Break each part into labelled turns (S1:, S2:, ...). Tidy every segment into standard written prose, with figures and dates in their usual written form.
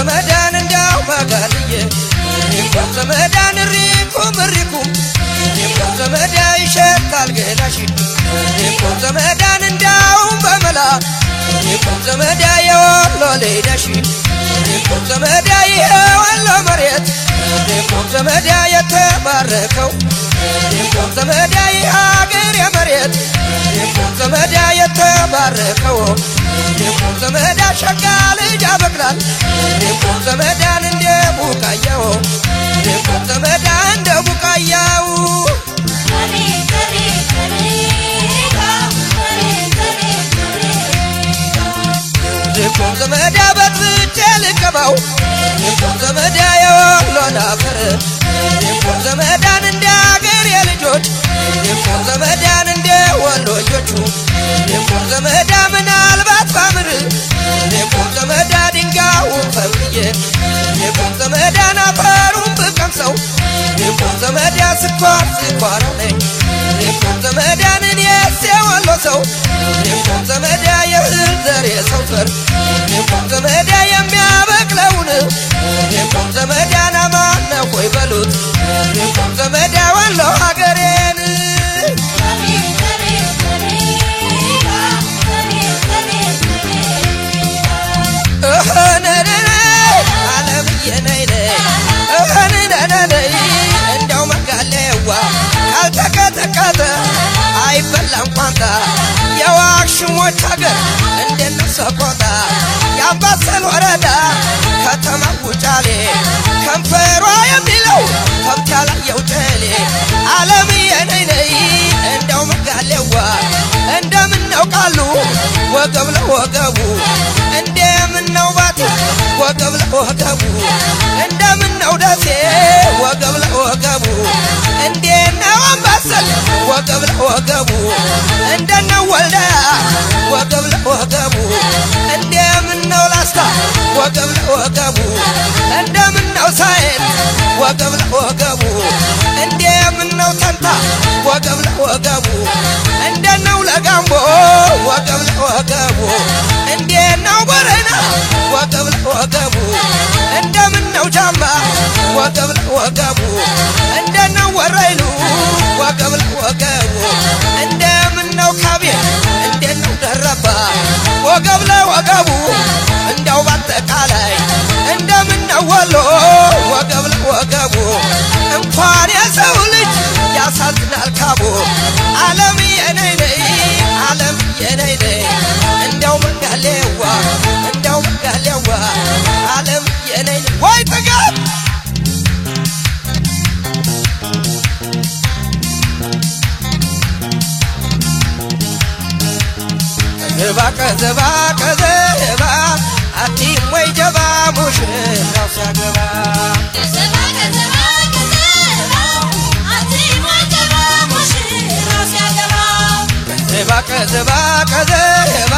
S1: ዘመዳን እንዳው ማጋልዬ የቆም ዘመዳን ሪኩም የቆም ዘመዳ ይሸታል ገላሽ የቆም ዘመዳን እንዳው በመላ የቆም ዘመዳ የወሎ ሌዳሽ የቆም ዘመዳ የወሎ መሬት የቆም ዘመዳ የተባረከው የቆም ዘመዳ የሀገር የመሬት የቆም ዘመዳ የተባረከው የቆም ዘመዳ ሸጋ ልጅ ያበቅላል የቆም ዘመዳን እንደ ቡቃያው የቆም ዘመዳ እንደ ቡቃያው የቆም ዘመዳ በጥብጬ ልቀባው የቆም ዘመዳ የወሎ ናፈር የቆም ዘመዳን እንደ አገር የልጆች የቆም ዘመዳን እንደ ወሎዮቹ የቆም ዘመዳ ምናልባት ባምር የቆም ዘመዳ ድንጋዩን ፈብዬ የቆም ዘመዳን አፈሩን ብቀምሰው የቆም ዘመዳ ስኳር ነኝ የቆም ዘመዳን እኔስ የወሎ ሰው የቆም ዘመዳ የእህል ዘር የሰው ዘር የቆም ዘመዳ የሚያበቅለውን የቆም ዘመዳን አማን ሆይ በሉት የቆም ዘመዳ ወሎ ሀገሬን ዓለምዬ ነይ እንደው መጋሌዋ ካልተቀጠቀጠ አይበላም ቋንጣ የዋሽሞች ሀገር እንደነው ሰቆጣ የአምባሰል ወረዳ ከተማ ውጫሌ ከንፈሯ የሚለው ከብት ያላየው ጨሌ ዓለምዬ ነይ እንደው መጋሌዋ እንደምነው ቃሉ ወገብ ለወገቡ እንደምነው ባቲ ወገብ ለወገቡ እንደምነው ደሴ ወገብ ለወገቡ እንደነው አምባሰል ወገብ ለወገቡ እንደነው ወልዳያ ወገብ ለወገቡ እንደምነው ላስታ ወገብ ለወገቡ እንደምነው ሳይን ወገብ ለወገቡ እንደምነው ተንታ ወገብ ለወገቡ እንደነው ለጋምቦ ወገብ ለወገቡ እንደነው ቦረና ወገብ ለወገቡ እንደምነው ጃማ ወገብ ለወገቡ እንደነው ወራይሉ ወገብ ለወገቡ እንደምነው ካቤ እንደነው ደረባ ወገብ ለወገቡ እንደው ባጠቃላይ እንደምነው ወሎ ወገብ ለወገቡ እንኳን የሰው ልጅ ያሳዝናል ካቦ ዓለምዬ ነይ እንደው መጋሌዋ ዓለምዬ ነይ ወይ ጥጋብ ከዘባ አቲም ወይ ጀባ ሙሽራው ሲያገባ ከዘባ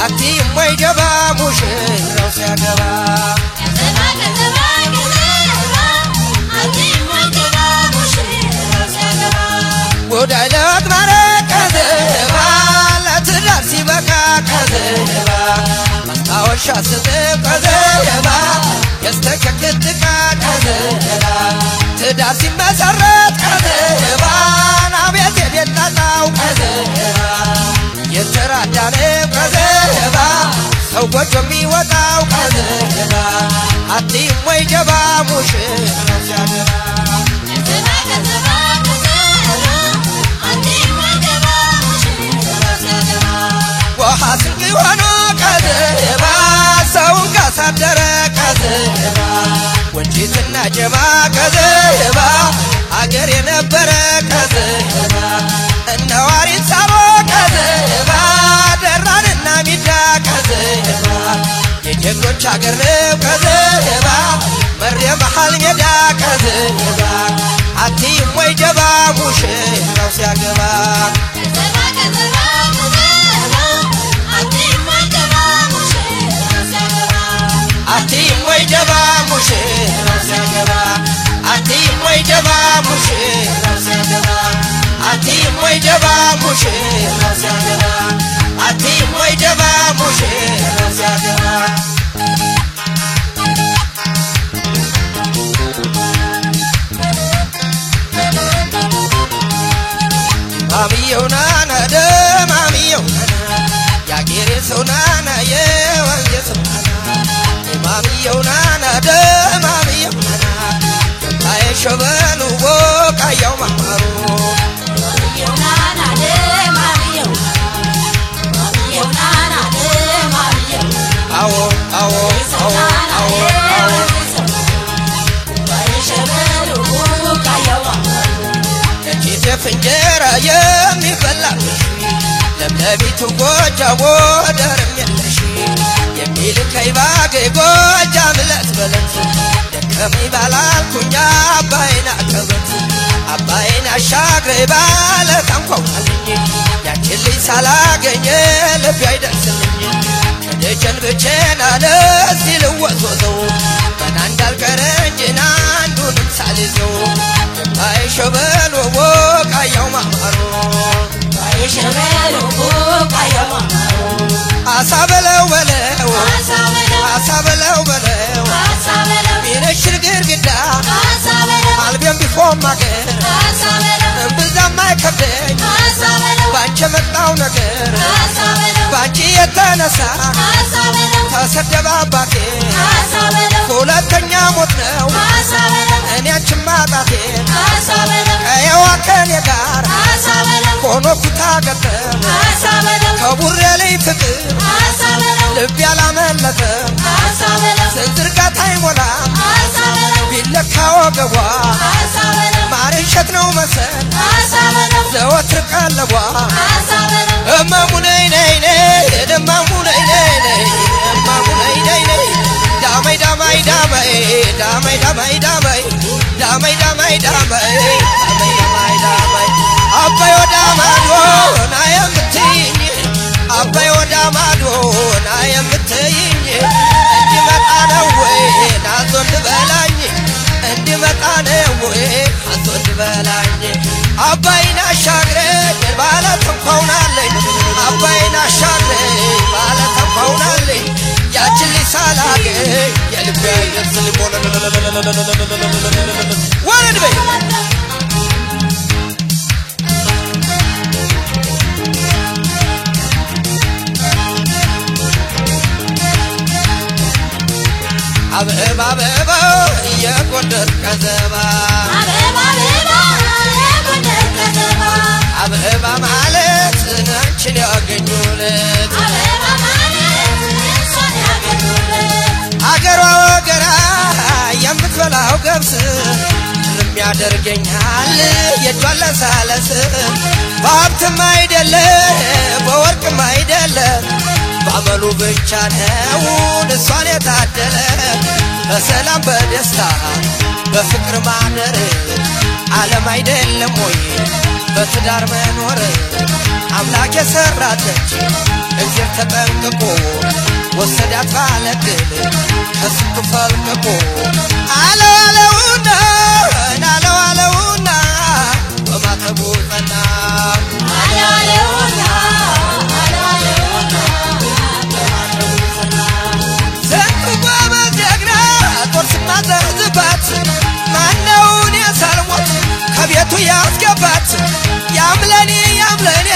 S1: አቲም ወይ ጀባ ሙሽራው ሲያገባ ወዳይለት ማረግ ከዘባ ለትዳር ሲበቃ ከዘባ ማስታወሻ ስጥብ ከዘባ የስተከክትቃ ከዘባ ትዳር ሲመሰረት ከዘባ ናቤት የቤት ጣጣው ከዘባ የተራዳነ ከዘባ ሰው ጎጆ የሚወጣው ከዘባ አቲም ወይ ጀባ ሙሽራው ሲያገባ ውሃ ስንቅ ሆኖ ከዘባ ሰውን ካሳደረ ከዘባ ወንጂትና ጀማ ከዘባ አገር የነበረ ከዘባ እነዋሪን ሳሮ ከዘባ ደራንና ሚዳ ከዘባ የጀግኖች አገር ነው ከዘባ መሬ መሃል ሜዳ ከዘባ አቲም ወይ ጀባ ሙሽራው ሲያገባ አቲም ወይ ጀባ ሙሽራው ሲያገባ አቲም ወይ ጀባ ሙሽራው ሲያገባ አቲም ወይ ጀባ ሙሽራው ሲያገባ አቲም ወይ ጀባ ሙሽራው ሲያገባ ደማሚየው ናና ደማሚየው ያጌሬ ሰው ናና የወንዜ ሰው ደማሚየው ናና ደማሚየው ታየሸበሉ ወቃያው ማማሩ ደማሚየው ናና ደማሚየው ናና ደማሚየው አዎ አዎ አዎ አዎ ታየሸበሉ ወቃያው ፍንጀራ የሚበላሽ ለምለሚቱ ጎጃም ወደርም የለሽ የሚልከይ ባገይ ጎጃም ዕለት በለት ደከመኝ ባላልኩኝ አባይን አቀበት አባይን አሻግረኝ ባለ ታንኳኳልኝ ያችን ልጅ ሳላገኘ ልቤ አይደርስልኝ ከደጀን ብቼን አለ ሲልወዝወዘው በና እንዳልቀረ እንጂና አንዱንም ሳልይዘው ታየሸበሉ ወቃያው ማማሩ ታየሸበሉ ወቃያው ማማሩ አሳበለው በለው አሳበለው በለው ሚነሽር ግርግዳ አልቤም ቢፎም ማገር እምብዛም አይከብደኝ ባንቺ መጣው ነገር ባንቺ የተነሳ ተሰደባ አባቴ ሁለተኛ ሞት ነው እኔ አንቺን ማጣቴ ቀየዋ ከኔ ጋር ሆኖ ኩታ ገጠም ከቡሬ ላይ ፍቅር ልብ ያላመለጠም ስንዝርጋታ አይሞላም ቢለካ ወገቧ ማርሸት ነው መሰል ዘወትር ቀለቧ እማሙ ነይ ነይ ነይ እማሙ ነይ ነይ ነይ እማሙ ነይ ነይ ነይ ዳመይ ዳመይ ዳመይ ዳመይ ዳመይ ዳመይ ዳመይ ዳመይ ዳመይ ዳመይ ዳመይ ዳመይ አባይ ወዳ ማዶ ና የምትይኝ አባይ ወዳ ማዶ ና የምትይኝ እንዲመጣ ነው ወይ ናዞ እንድበላኝ እንዲመጣ ነው ወይ ናዞ እንድበላኝ አባይን አሻግረኝ ባለ ተንኳውናለኝ አባይን አሻግረኝ ባለ ተንኳውናለኝ ያችን ሊሳላገኝ የልቤ አይደርስልኝ ወረድ በይ አበባ አበባ የጎንደር ቀዘባ አበባ አበባ የጎንደር ቀዘባ አበባ ማለት አንቺን ያገኙለት አበባ ማለት አንቺን ያገኙለት አገሯ ወገራ የምትበላው ገብስ የሚያደርገኛል የጇለሳለስ በሀብትም አይደለ በወርቅም አይደለ ባመሉ ብቻ ነው እሷን የታደለ በሰላም በደስታ በፍቅር ማደር ዓለም አይደለም ወይ በትዳር መኖር አምላክ የሰራተች እግዚአብሔር ተጠንቅቆ ወሰዳት ባለድል ከስንቱ ፈልቅቆ አለዋለውና አለዋለውና በማተቡ ጸና አለዋለውና ዘዝባት ማነውን የሳልሞት ከቤቱ ያስገባት ያምለኔ ያምለኔ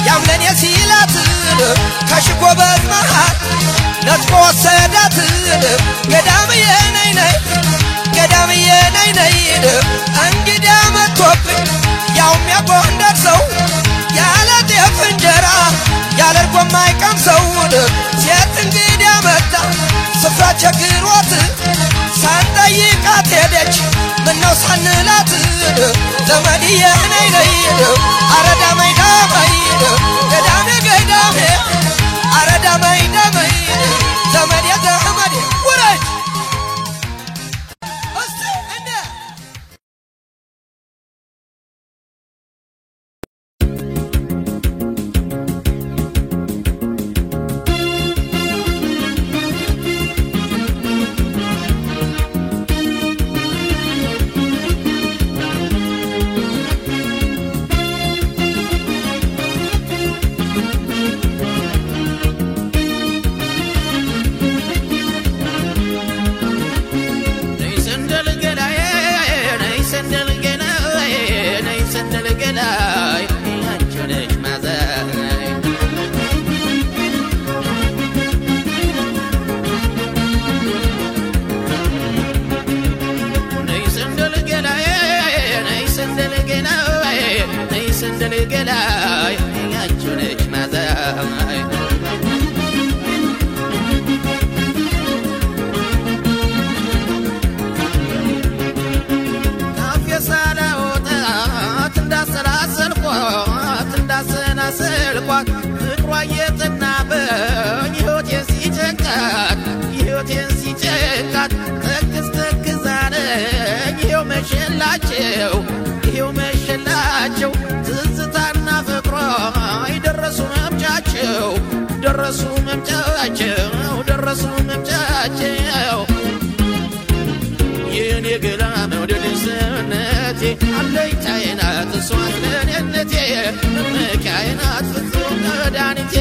S1: ያምለኔ ሲላት ከሽጎበዝ መሃል ነጥቆ ወሰዳት ገዳምዬ ነይ ነይ ገዳምዬ ነይ ነይ እንግዳ መጥቶብኝ ያውም የጎንደር ሰው ያለ ጤፍ እንጀራ ያለ እርጎ የማይቀምሰው ሴት እንግዳ መጣ ስፍራ ቸግሮት ሳንጠይቃት ሄደች ምነው ሳንላት ዘመድዬ ነይ ነይ አረ ዳመይ ዳመይ ገዳሜ ገዳሜ አረ ዳመይ ዳመይ ዘመዴ ዘመዴ ውረድ እስቲ እንደ
S2: ያየኋት ፍቅሯ የጠናበኝ ሕይወቴን ሲጨንቃት ተክዝ ተክዛለኝ ይኸው መሸላቸው ትዝታና ፍቅሯ ደረሱ መምጫቸው የኔ ገላ መውደድ ሰውነቴ አለኝታዬ ናት እሷ ለኔነቴ መመኪያዬ ናት ፍጹም መድኃኒቴ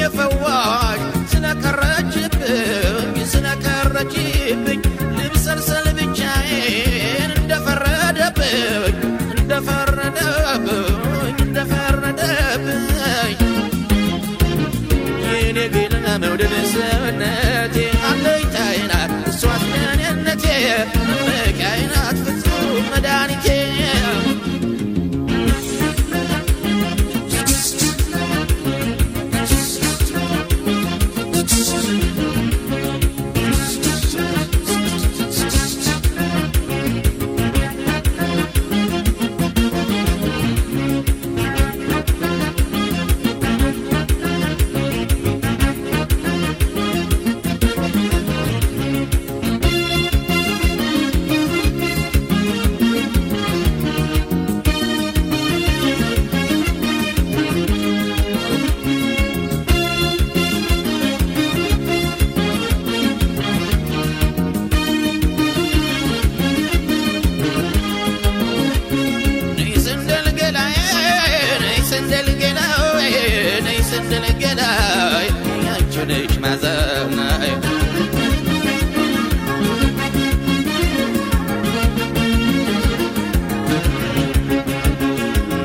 S2: የፈዋሽ ስለቀረችብኝ ልብሰልሰል ብቻዬን እንደፈረደብኝ የኔ ግን መውደድ ሰውነቴ አለኝታዬ ናት እሷ ለኔነቴ መመኪያዬ ናት ፍጹም መድኃኒቴ ነሽ ማዘናይ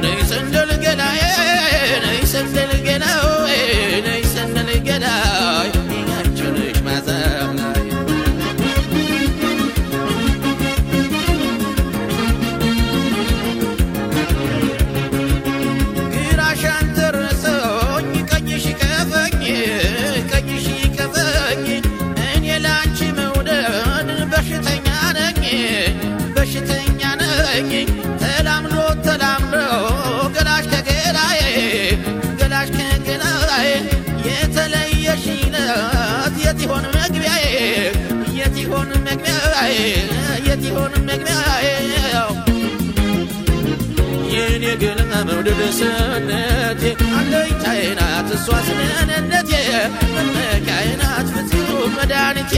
S2: ነይ ሰንደል ገላዬ ነይ ሰንደል ገላዬ ነይ ሰንደል ገላዬ ያንቺ ነሽ ማዘናይ ግራሻን ተረሰኝ ቀኝሽ ከፈኝ እኔ ላንቺ መውደድ በሽተኛ ነኝ ተላምዶ ገላሽ ከገላዬ የተለየሽለት የት ይሆን መግቢያዬ የኔ ግን መውደድ ሰውነቴ አለኝታዬ ናት እሷ ስለኔነቴ መመኪያዬ ናት ፍጹም መድኃኒቴ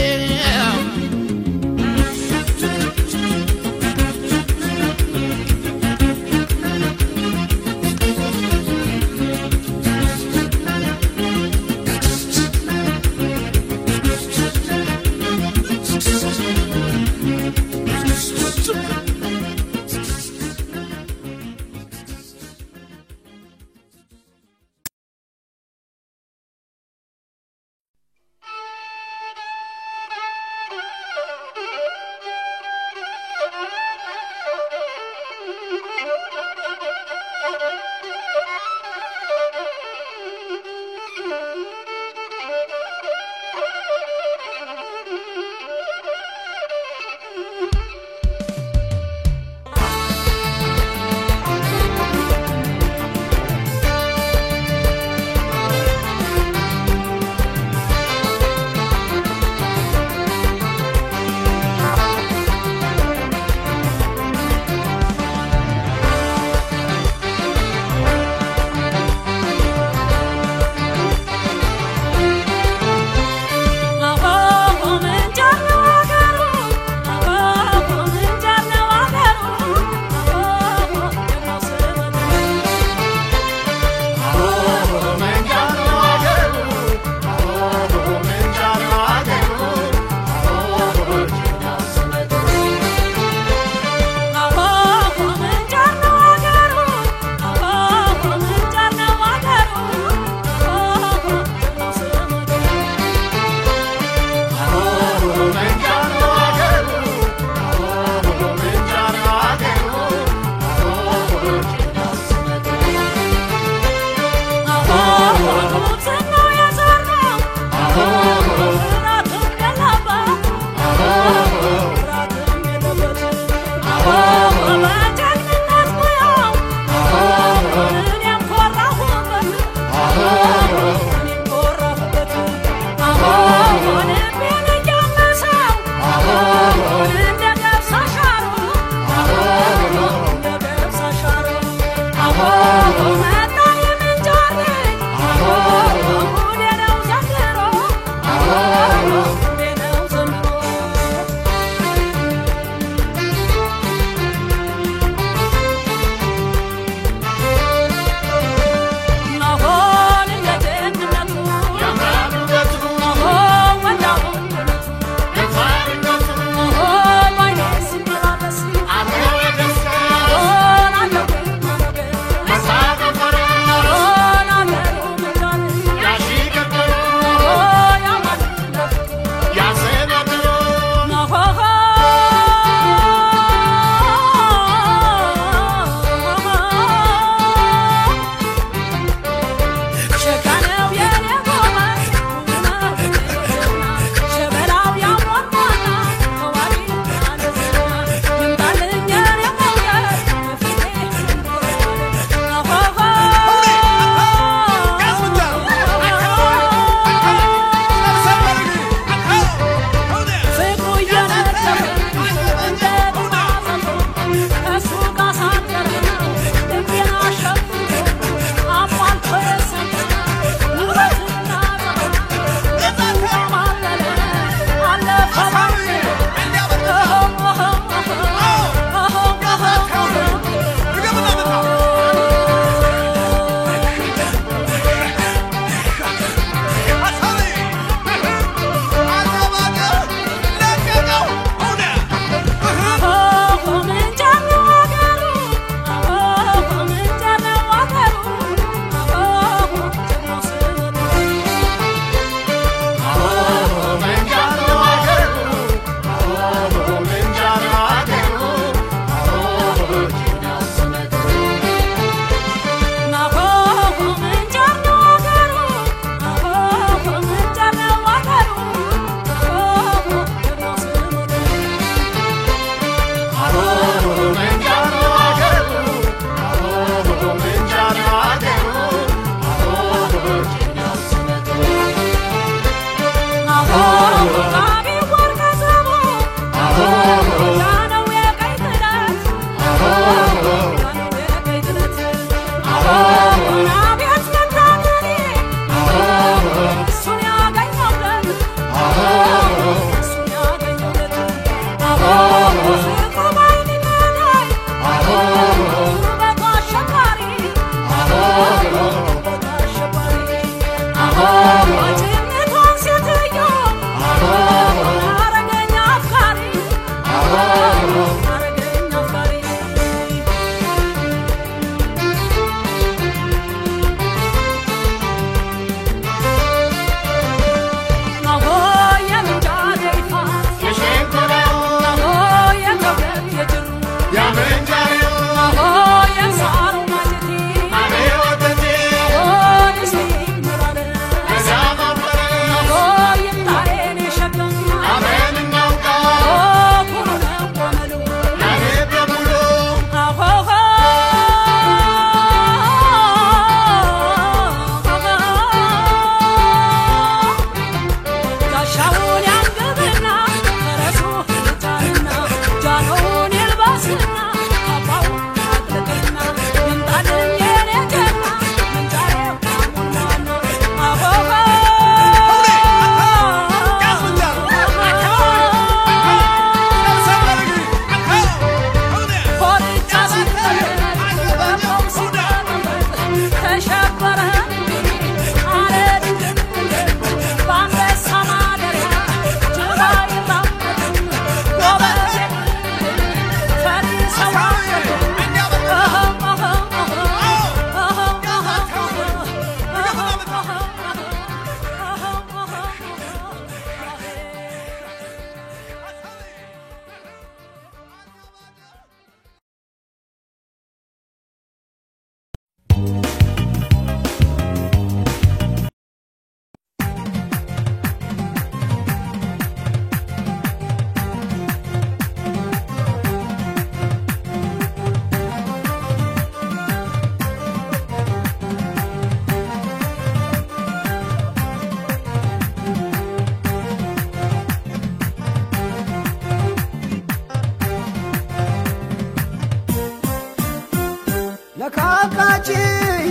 S3: ነካካች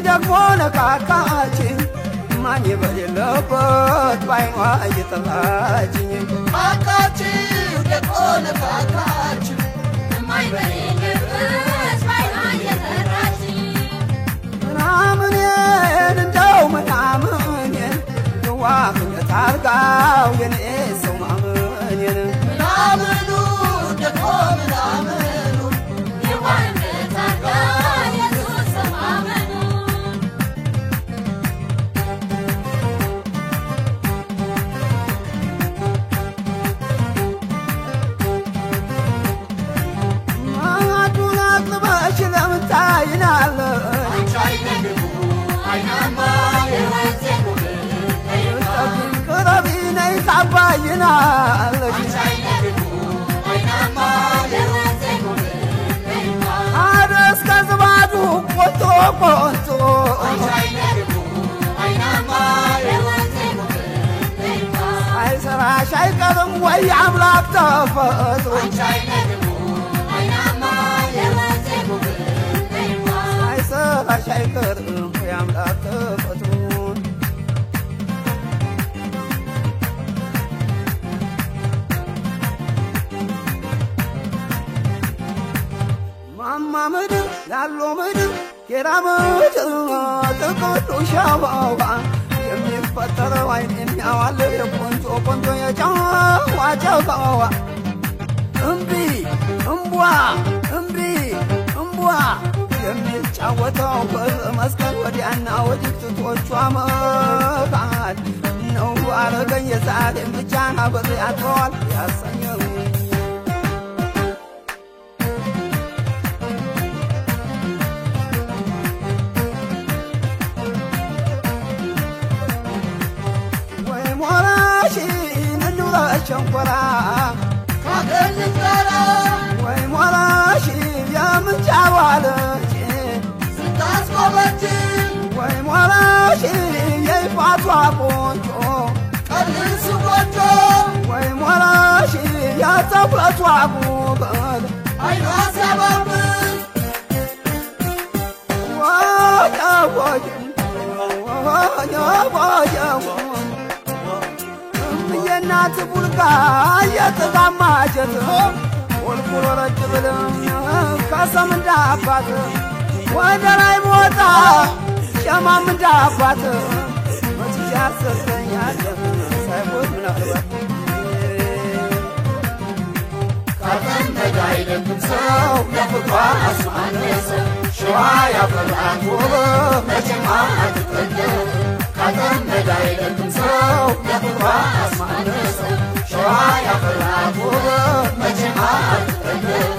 S3: ደግሞ ነካካች ማን በሌለበት ባይኗ እየጠላችኝ
S1: ነካካች ደግሞ ነካካች ማን በሌለበት ባይኗ እየጠላችኝ
S3: ምናምኔን እንደው ምናምኔን ዋህነት አርጋው የኔ ሰው ማመኔን
S1: ምናምኑ ደግሞ ምናምኑ የዋህነት አርጋው የኔ ሰው ማመኑ
S3: ማዱን አጥበሽ ለምን ታይናለሽ
S1: አንቻይነግቡ አይናማ የወንዜ
S3: ቅረቢነይ ታባይናለሽ
S1: አንቻይነግቡ አይናማ የወንዜ
S3: አደስ ከዝባዱ ቆንቶ ቆንቶ
S1: አንቻይነግቡ አይናማ የወንዜ
S3: አይሰራሽ አይቀርም ወይ አምላክ ተፈጥሮ
S1: አንቻይነግቡ አይናማ የወንዜ
S3: አይሰራሽ አይቀርም ወይ አምላክ ተፈጥሮ ማማ ምድር ላሎ ምድር የራመት ጥቅሉ ሻባባ የሚፈጠረው አይን የሚያዋል የቆንጆ ቆንጆ የጫዋ ጫዋዋ እምቢ እምቧ እምቢ እምቧ የሚጫወተው በመስቀል ወዲያና ወዲህ ትቶቿ መካል ነው አረገኝ የዛሬን ብቻና በሬ አጥሯል ያሰኘው ሸንኮራ
S1: ካገንዘራ
S3: ወይ ሞላሽ የምንጫዋለች
S1: ስታስቆበች
S3: ወይ ሞላሽ የይፋቷ ቆንጆ
S1: ቀልስ ጎጆ
S3: ወይ ሞላሽ የተፍለቷ ጉበት
S1: አይኗ ሲያባብር
S3: ወየ ወየ ወየ ወየ የእናት ቡልጋ የጥጋማጀት ወልኩሎ ረጅ ብልም ከሰም እንዳባት ወደ ላይ ሞታ ሸማም እንዳባት መችጃ ያሰተኛለ ሳይቦት ምናልባት
S1: ካተንተጋ አይደለም ሰው ለፍቅሯ አስማነሰ ሸዋ ያፈራን ውብ መቼማ አትጠገብ ካተንተጋ አይደለም ሰው ለፍቅሯ አስማነሰ ሸዋ ያፈራን ውብ መቼማ አትጠገብ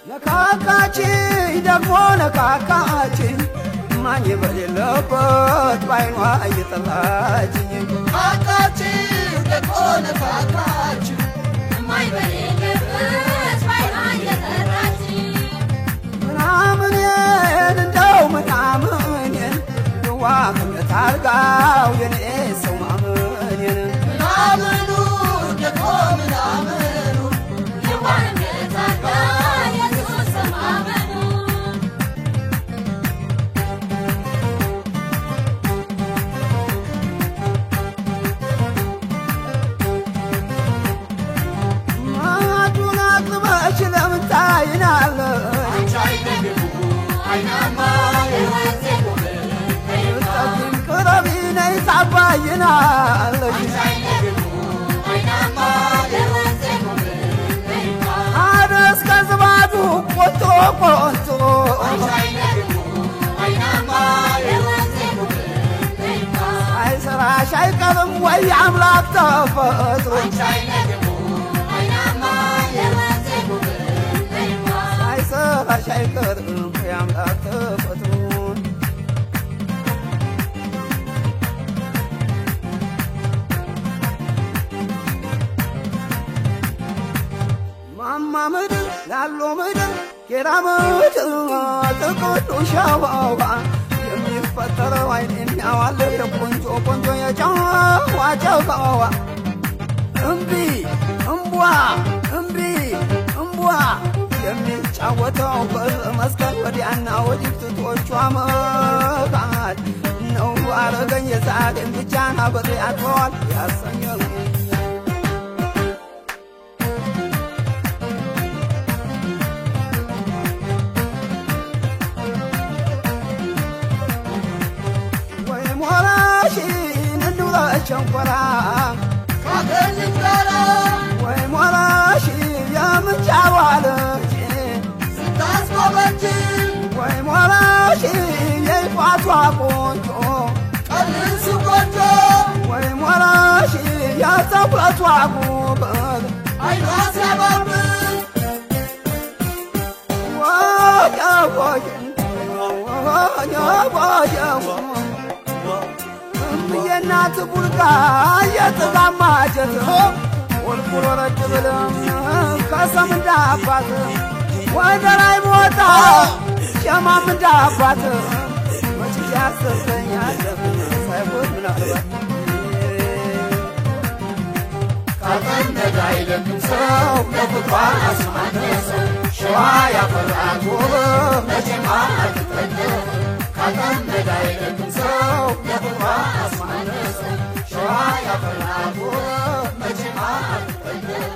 S3: ነካካች ደግሞ ነካካች ማን በሌለበት ባይኗ እየጠላችኝ
S1: ካካች ደግሞ ነካካች ማይ በሌለበት ባይኗ እየጠራችኝ
S3: ምናምኔን እንደው ምናምኔን ዋህነት አርጋው የኔ ሰው ማመኔን
S1: ምናምኑ ደግሞ ምናምኑ የዋህነት አርጋ የሱስ ማመኑ
S3: ማዱን አጥበሽ ለምን ታይናለሽ
S1: አንቻይነግቡ አይናማ የወንዜ
S3: ጠብም ቅረቢነይ ታባይናለሽ
S1: አንቻይነግቡ አይናማ የወንዜ
S3: አደስ ከዝባዱ ቆንቶ ቆንቶ
S1: አንቻይነግቡ አይናማ የወንዜ
S3: አይሰራሽ አይቀርም ወይ አምላክ ተፈጥሮ
S1: አንቻይነግቡ አይናማ የወንዜ
S3: አይሰራሽ አይቀርም ወይ አምላክ ተፈጥሮን كرامت تقول شبابا يفتر وين يعوال يبونجو بونجو يجوا وجوا أمبي أمبوا يمي تعوتوا بمسكن ودي أنا ودي تتوجوا ما بعد نو أرجع يزعل بجانا بدي أطول يا سنيور شنفرا كاكل الجرا ويمراشي يا مجاوالتي ستاس بابتي ويمراشي يفاتوا بونتو قلن سبتو ويمراشي يا تفلتوا بوبد ايها سبب واجا የናት ቡልጋ የተጋማጀት ወልቁሮ ረጅብልም ከሰም እንዳባት ወደ ላይ ሞታ ሸማም እንዳባት መች ያሰሰኛል ሳይሆን ምናልባት ካተንደጋ አይደለም ሰው ለፍቅሯ አስማነሰ ሸዋ ያፈራት ውብ መቼም አትጠገብ ካተንደጋ አይደለም ሰው ለፍቅሯ አስማነሰ ሸዋ ያፈራት ውብ መቼም አትጠገብ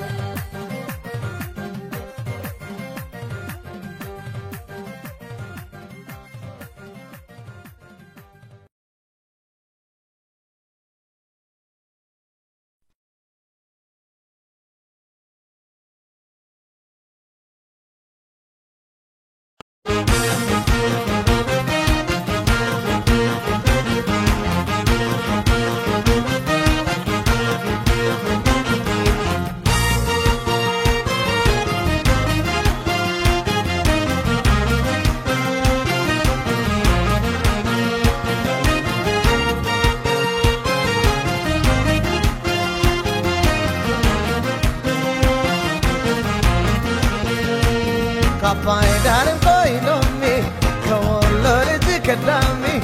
S4: Find going on me, come on, Lord, it's a cadami.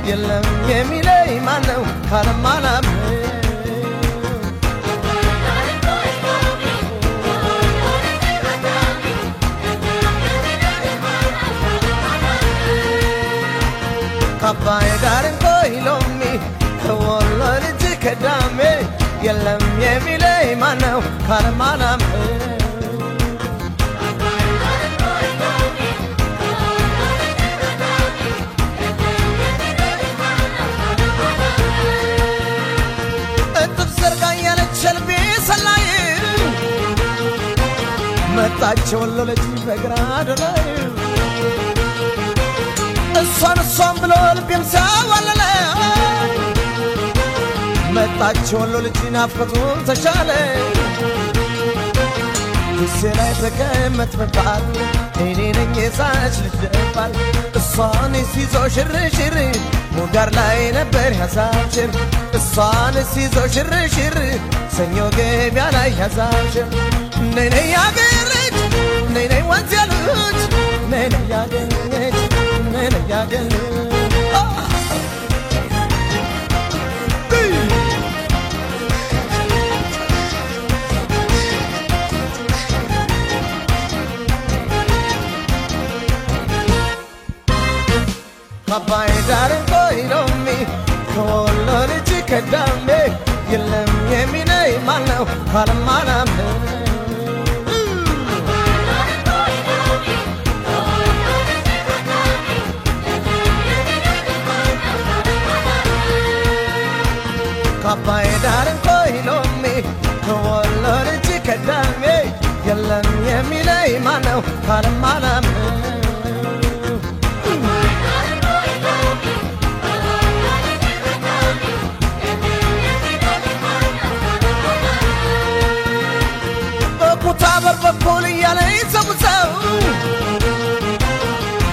S4: You love me, lay my no, Karamana. Kapay darin going on me, come on, Lord, it's a cadami. You love me, lay my no, Karamana. መጣቸው ለለጂ በግራድ ላይ እሷን ብሎ ልቤም ሳዋለለ መጣቸው ለለጂ ናፍቆቱን ተሻለ እሴ ላይ ተቀመጥ መጣል እኔ ነኝ የሳች ልደባል እሷን ሲዞ ሽርሽር ሙጋር ላይ ነበር ያሳችር እሷን ሲዞ ሽርሽር ሰኞ ገበያ ላይ ያሳችር ነይ ያገረች ነይ ወንዝ ያሉት ነይ ያገረች ነይ ያገረች Kapay darin koylomi kolorchi kadame yelam yemine manav harmanam Kapay darin koylomi kolorchi kadame yelam yemine manav harmanam Tabar bakoli yale sabusau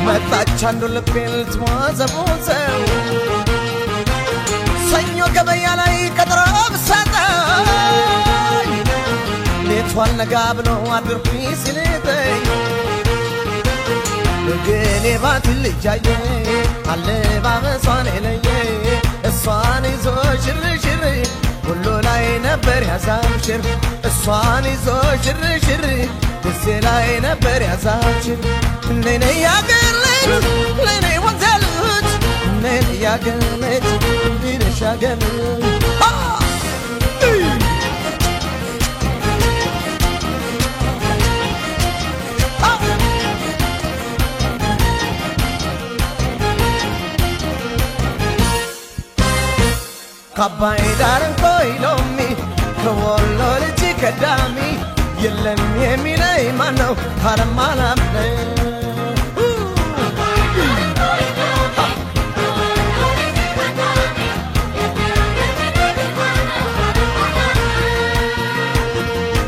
S4: Matachandu lepil tmazabusau Sanyo gabaya lai kadrab satay Letwal nagablo adir pisilitay ግን የባትን ልጃየ አለባበሷን የለየ እሷን ይዞ ሽርሽር ሁሉ ላይ ነበር ያዛምሽር እሷን ይዞ ሽርሽር ደሴ ላይ ነበር ያዛምሽር ነይ ነይ ያገር ልጅ ነይ ነይ ወንዝ ልጅ ነይ ነይ ያገር ልጅ ቢልሽ ያገር ካባይ ዳርን ኮይሎሚ ከወሎ ልጅ ከዳሚ የለም የሚለይ ማነው ካለማላምነ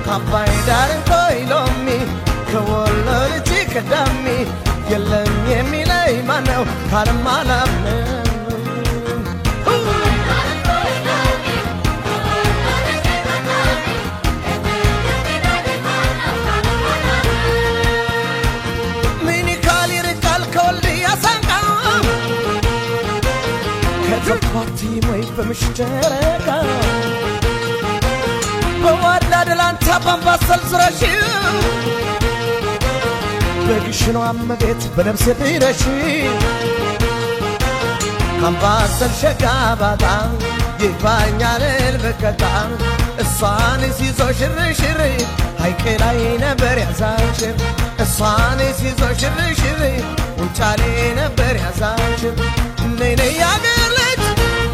S4: ካባይ ዳርን ኮይሎሚ ከወሎ ልጅ ከዳሚ የለም የሚለይ ማነው ካለማላምነ Party way from Shtereka Bawad Adelanta Bambasal Zrashi Begishno Amaget Benabse Birashi Bambasal Shagabata Yivanyal Bekata Swan is his oshiri Haikelina Beryazashir Swan is his oshiri Uchalina Beryazashir Nene Yagalech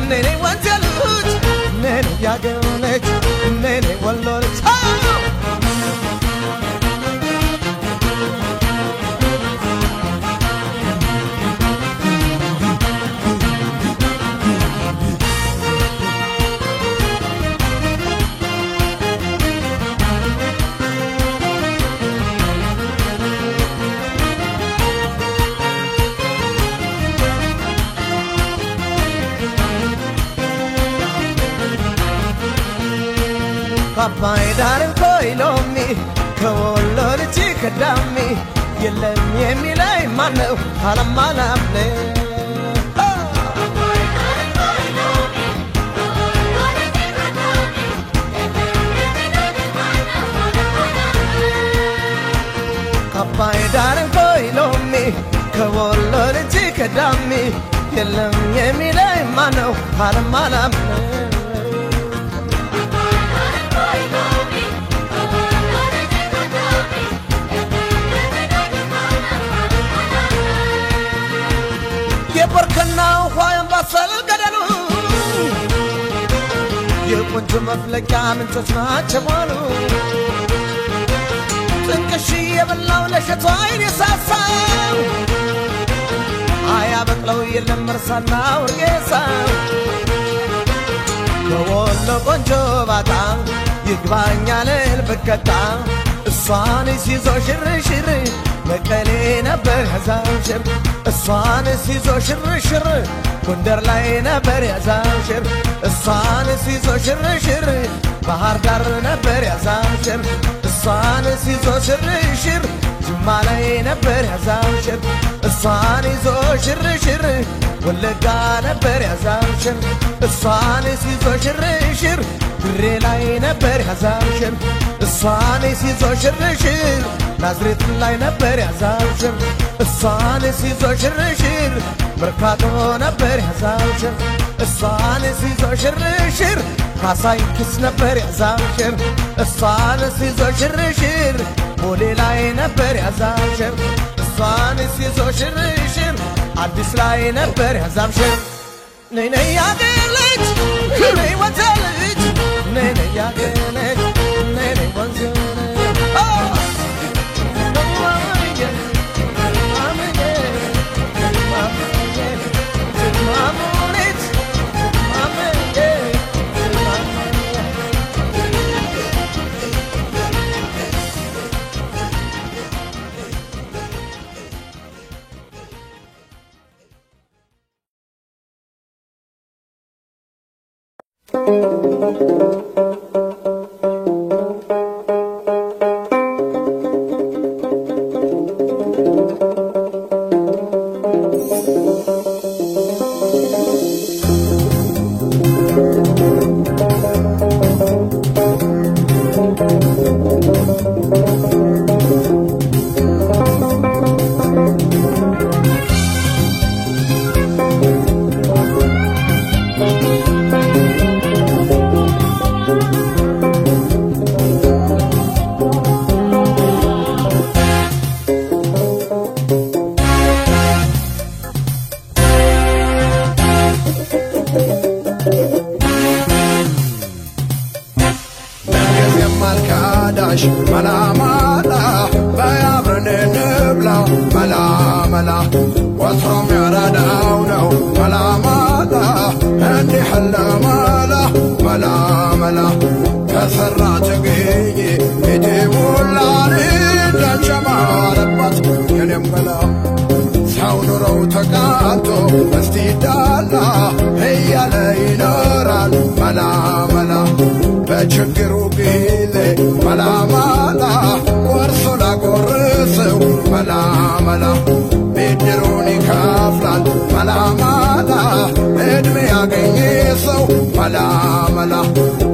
S4: Nene Wantalut Nene Yagalech Nene Wallolet Kapai darin koilomi Kawolo lichi kadami Yelam yemilay manu Halamalamne Kapai darin koilomi Kawolo lichi kadami Yelam yemilay manu Halamalamne Kapai darin koilomi Kawolo lichi kadami Yelam yemilay manu Halamalamne የበርከናው ኋያም ባሰል ገደሉ የቆንጆ መፍለቂያ ምንጮች ናቸው አሉ ጥንቅሽ የበላው ለሸቷ አይን የሳሳው አያበቅለው የለም እርሳና ውርጌሳ ከወሎ ቆንጆ ባጣ ይግባኛል ልብከታ እሷን ሲዞ ሽርሽር መቀሌ ነበር ያዛውሽር እሷን ሲዞ ሽርሽር ጎንደር ላይ ነበር ያዛውሽር እሷን ሲዞ ሽርሽር ባህር ዳር ነበር ያዛውሽር እሷን ሲዞ ሽርሽር ጅማ ላይ ነበር ያዛውሽር እሷን ይዞ ሽርሽር ወለጋ ነበር ያዛውሽር እሷን ሲዞ ሽርሽር ድሬ ላይ ነበር ያዛውሽር እሷን ሲዞ ሽርሽር ናዝሬት ላይ ነበር ያዛውሽር እሷን ሲዞ ሽርሽር መርካቶ ነበር ያዛውሽር እሷን ሲዞ ሽርሽር ካሳንቺስ ነበር ያዛውሽር እሷን ሲዞ ሽርሽር ቦሌ ላይ ነበር ያዛውሽር እሷን ሲዞ ሽርሽር አዲስ ላይ ነበር ያዛውሽር ነይ ነይ ያገር ልጅ ነይ ወንዝ ልጅ ነይ ነይ ያገር ልጅ ነይ ነይ ወንዝ ልጅ
S5: ጋዳሽ መላ መላ በያብረን እንብላ መላ መላ ወትሮም ያራዳው ነው መላ መላ እንዲህ ለመላ መላ መላ ተሰራ ተገኘ የደሙላን እንዳንጨማረባት የኔም ገላ ሰው ኑሮው ተቃንቶ እስቲ ዳላ እያለ ይኖራል መላ መላ በችግሩ ጊዜ መላ መላ ቆርሶ ላጎርሰው መላ መላ ብድሩን ይከፍላል መላ መላ ዕድሜ ያገኘ ሰው መላ መላ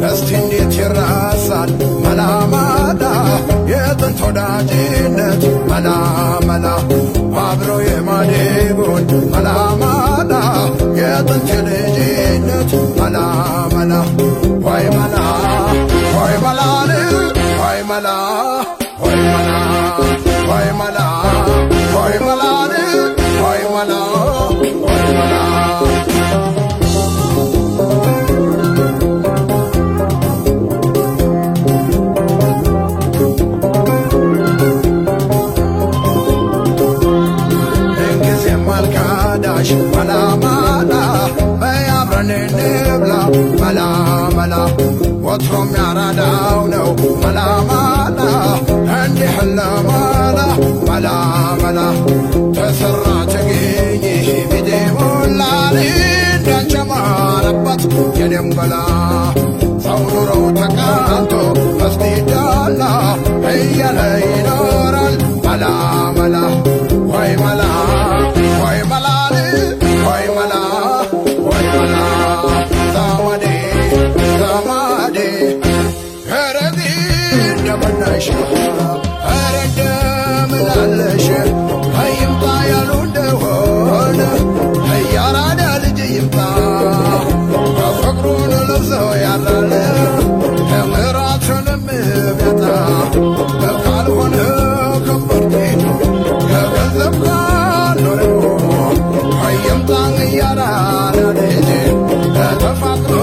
S5: እስቲ እንዴት ይረሳል መላ መላ የጥንት ወዳጅነት መላ መላ አብሮ የማደጎን መላ መላ የጥንት ልጅነት መላ መላ ወይ መላ ወይ መላ ወይ መላ ወይ መላ ወይ መላ ወይ መላ ወይ መላ ወይ መላ መላ መላ በያብረን እንብላ መላ መላ ወትሮም ያራዳው ነው መላ መላ እንዲህ ለመላ መላ መላ ተሰራ ተገኘ ቢደሙላን እንዳንጨማረባት የኔም ገላ ሰው ኑሮው ተቃንቶ እስቲ ዳላ እያለ ይኖራል መላ መላ ወይ መላ ወይ መላ ወይ መላ ወይ መላ ዘመዴ ዘመዴ ረቢ እንደምነሽ ኧረ እንደምን አለሽ ይምጣ ያሉ እንደሆነ ያራዳ ልጅ ይምጣ ፍቅሩን ለብሰው ያራለ ምራቱንም ቢያጣ ካልሆነ ከበርቴ ከገንዘብ ጋር ኖረው ይምጣን ያራዳ ልጅ ተፋቅሮ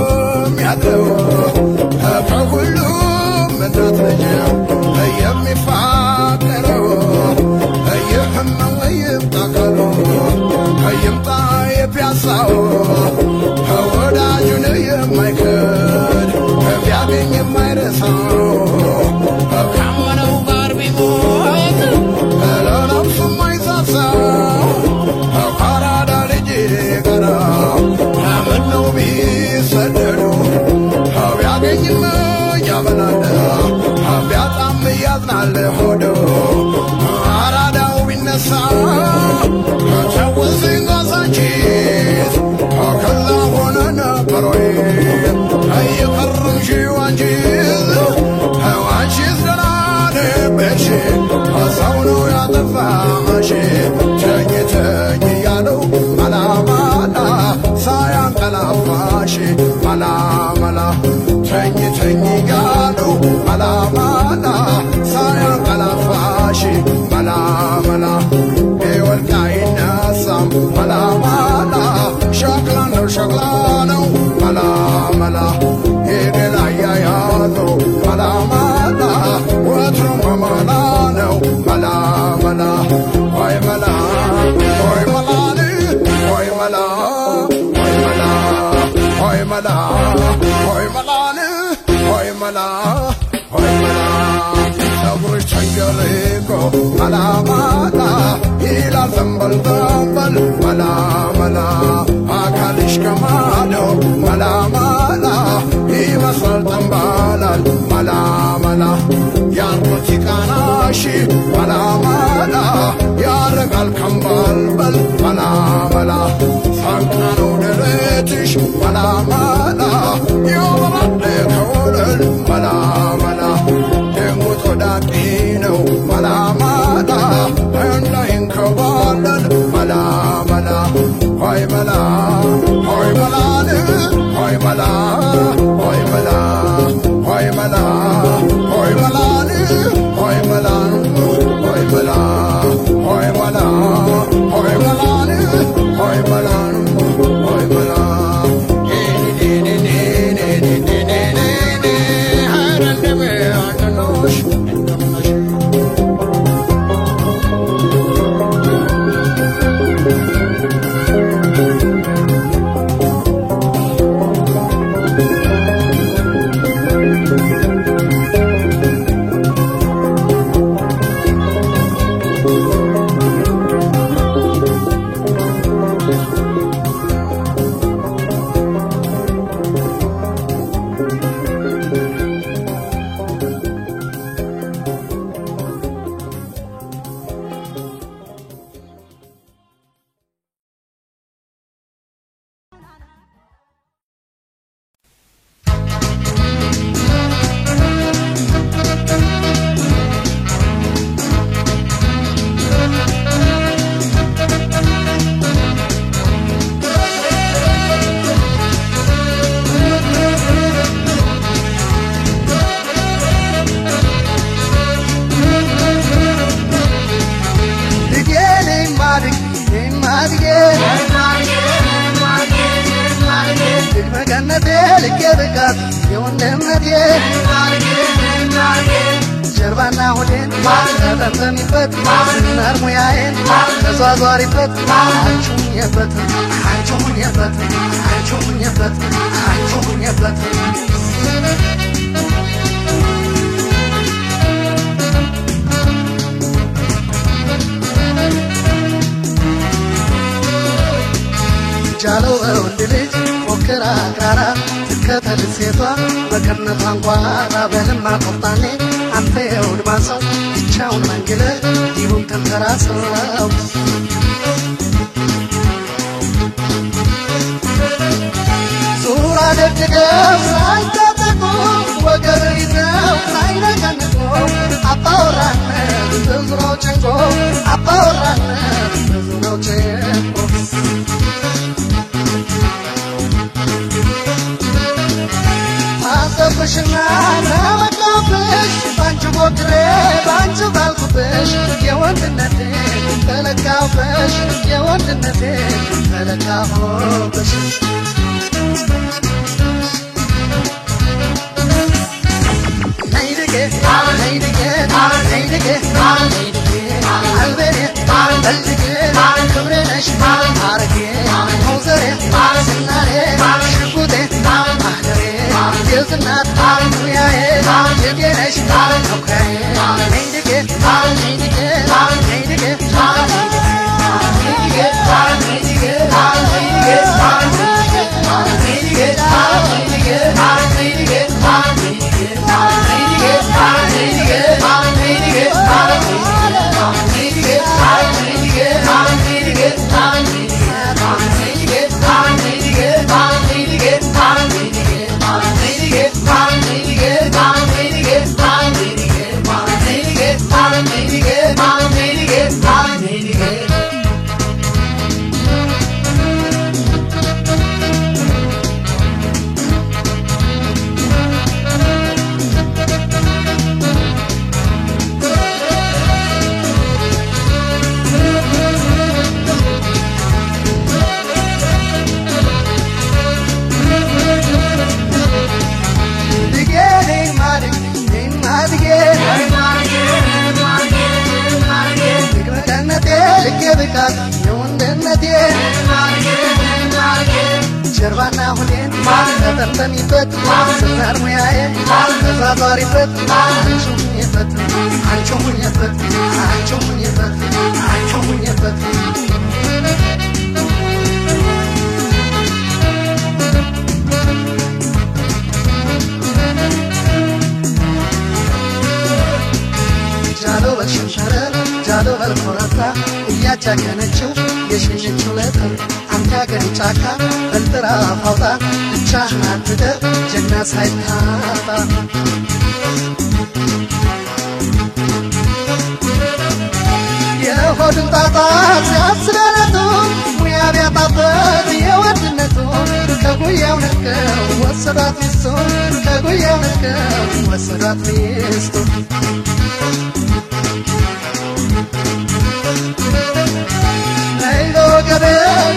S5: የሚያድረው ከሁሉም እናት ልጅ የሚፋቀረው ይህም ይምጣ ካሉ ይምጣ የፒያሳው ወዳጁን የማይክድ ቢያገኝ የማይረሳው ካመነው ጋር ቢሞት ለነፍሱ የማይሳሳው ካራዳ ልጅ ጋራ ምነው ቢሰደዱ ቢያገኝም ያበላል ቢያጣም ያዝናል ሆዶ አራዳው ቢነሳ ቸውስን ጋዛችት ከዛ ሆነ ነበር ወይ እየከረምሽው አንቺስ አንቺስ ደህና ነበርሽ ሰው ነው ያጠፋሽ ተኝ ተኝ እያለው መላ መላ ሳያንቀላፋሽ መላ መላ ተኝ ተኝ እያለው መላ መላ ሳያንቀላፋሽ መላ መላ ቢወድቅ አይነሳም መላ መላ ሸክላ ነው ሸክላ ነው መላ መላ የገላ ያያዘው መላ መላ ወትሮም በመላ ነው መላ መላ ወይ መላ ወይ መላ ወይ መላ ወይ መላ ወይ መላ ወይ መላ ወይ መላ ወይ መላ ፀጉርሽ ተንገርቆ መላ መላ ይላል ዘንበል ዘንበል መላ መላ አካልሽ ከማለው መላ መላ ይመስላል ጠንባላል መላ መላ ያርኩት ቃናሽ መላ መላ ያረጋል ከምባልበል መላ መላ ሳንቃ ነው ደረትሽ መላ መላ የወረደ ከወለል መላ መላ ደንጉት ወዳቂ ነው መላ መላ እንዳይንከባለል መላ መላ ሆይ መላ ሆይ መላ ሆይ መላ ሆይ መላ ሆይ መላ ሆይ መላ ሆይ መላ ሆይ መላ ሆይ መላ ሆይ መላ ሆይ መላ ሆይ መላ
S4: ልኬ ብቃት የወንድነቴ ጀርባና ሆዴን ተጠምጠሚበት ዝናር ሙያዬን ተዟዟሪበት አንቹኝበት አንቹኝበት አንቹኝበት አንቹኝበት ጃለው ወንድ ልጅ ሞክራ አቅራራ ትከተል ሴቷ በከነቷ እንኳን በልማ ቆጣኔ አንተ የውድማ ሰው ብቻውን መንገለ ይሁን ተንተራሰው ዙራ ደግገው ሳይታጠቁ ወገብ ይዘው ሳይነቀንቁ አባወራነት በዙራው ጨንቆ አባወራነት በዙራው ጨንቆ አሰብሽና ለመቃብሽ ባንቺ ሞክሬ ባንቺ ባልኩብሽ የወንድነቴ ተለካሁብሽ የወንድነቴ ተለካሁብሽ ነይድጌ ነይድጌ ነይድጌ አልቤሬ በልድጌ ክብሬ ነሽ አረጌ መውዘሬ ዝናሬ ሽጉጤ ማህደሬ የዝናት ሙያዬ የጌነሽ መኩሪያዬ ነይድጌ ነይድጌ ነይድጌ ጀርባና ሆዴን ተጠምጠሚበት ዝናር ሙያዬ ተዟዟሪበት አንቹኝበት አንቹኝበት አንቹኝበት አንቹኝበት ጃሎ በሸንሸረር ጃሎ በልኮረታ እያቻከነችው የሸኘችው ለጥር አንተ ያገር ጫካ በልጥራ ፋውጣ ብቻህን አትደር ጀግና ሳይታጣ የሆድን ጣጣ ሲያስለነቱ ሙያ ቢያጣበት የወድነቱ ከጉያው ነከው ወሰዳት ሚስቱ ከጉያው ነከው ወሰዳት ሚስቱ ወገቤ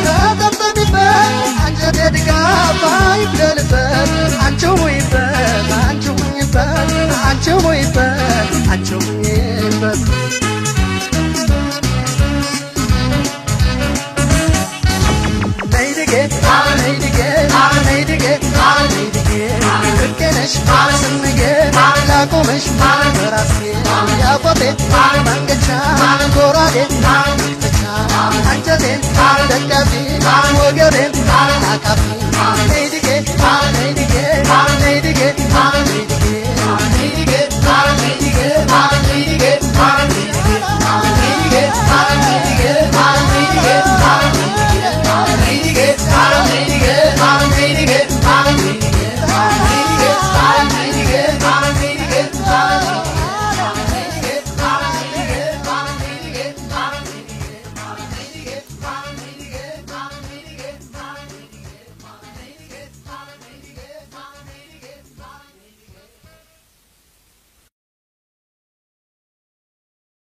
S4: ተጠምጠሚበት አንጀቴ ድጋፍ አይግደልበት አንቺው ሙይበት አንቺው ሙይበት አንቺው ሙይበት አንቺው ሙይበት ነይድጌ ነይድጌ ነይድጌ ነይድጌ ልኬነሽ ስምጌ ላቁምሽ በራሴ ያቆቴ መንገቻ ጎራዴ አንጀቴን ደጋፊ ወገቤን አቃፊ ነይድጌ